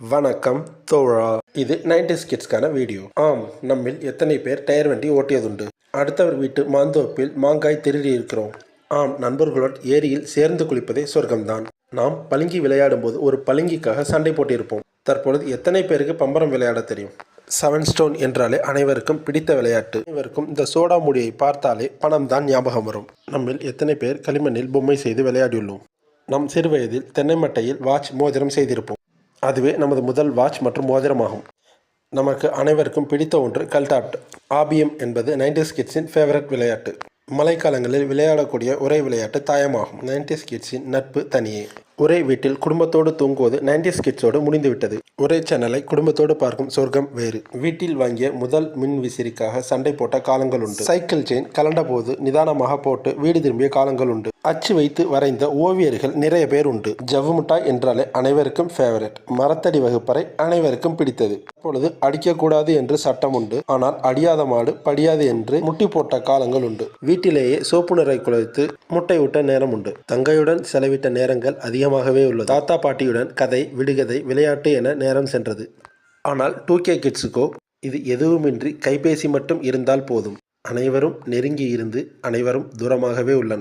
வணக்கம் தோழா. இது 90s கிட்ஸ்க்கான video. ஆம், நம்மில் எத்தனை பேர் டயர் வண்டி ஓட்டியதுண்டு? அடுத்தவர் வீட்டு மாந்தோப்பில் மாங்காய் திருடி இருக்கிறோம். ஆம், நண்பர்களுடன் ஏரியில் சேர்ந்து குளிப்பதே சொர்க்கம்தான். நாம் பளிங்கி விளையாடும் போது ஒரு பளிங்கிக்காக சண்டை போட்டிருப்போம். தற்பொழுது எத்தனை பேருக்கு பம்பரம் விளையாட தெரியும்? 7 ஸ்டோன் என்றாலே அனைவருக்கும் பிடித்த விளையாட்டு. அனைவருக்கும் இந்த சோடா மூடியை பார்த்தாலே பணம் தான் ஞாபகம் வரும். நம்மில் எத்தனை பேர் களிமண்ணில் பொம்மை செய்து விளையாடியுள்ளோம்? நம் சிறுவயதில் தென்னை மட்டையில் வாட்ச் மோதிரம் செய்திருப்போம். அதுவே நமது முதல் வாட்ச் மற்றும் மோதிரமாகும். நமக்கு அனைவருக்கும் பிடித்த ஒன்று கல்டாப்ட். ஆபியம் என்பது 90s கிட்ஸின் ஃபேவரட் விளையாட்டு. மழைக்காலங்களில் விளையாடக்கூடிய ஒரே விளையாட்டு தாயமாகும். 90s கிட்ஸின் நட்பு தனியே. ஒரே வீட்டில் குடும்பத்தோடு தூங்குவது 90s கிட்ஸோடு முடிந்துவிட்டது. ஒரே சேனலை குடும்பத்தோடு பார்க்கும் சொர்க்கம் வேறு. வீட்டில் வாங்கிய முதல் மின் விசிறிக்காக சண்டை போட்ட காலங்கள் உண்டு. சைக்கிள் செயின் கலண்ட போது நிதானமாக போட்டு வீடு திரும்பிய காலங்கள் உண்டு. அச்சு வைத்து வரைந்த ஓவியர்கள் நிறைய பேர் உண்டு. ஜவ்வு மிட்டாய் என்றாலே அனைவருக்கும் ஃபேவரட். மரத்தடி வகுப்பறை அனைவருக்கும் பிடித்தது. அப்பொழுது அடிக்கக்கூடாது என்று சட்டம் உண்டு. ஆனால் அடியாத மாடு படியாது என்று முட்டி போட்ட காலங்கள் உண்டு. வீட்டிலேயே சோப்பு நிறை குலைத்து முட்டை விட்ட நேரம் உண்டு. தங்கையுடன் செலவிட்ட நேரங்கள் அதிகமாகவே உள்ளது. தாத்தா பாட்டியுடன் கதை, விடுகதை, விளையாட்டு என நேரம் சென்றது. ஆனால் 2K கிட்ஸுக்கோ இது எதுவுமின்றி கைபேசி மட்டும் இருந்தால் போதும். அனைவரும் நெருங்கி இருந்து அனைவரும் தூரமாகவே உள்ளனர்.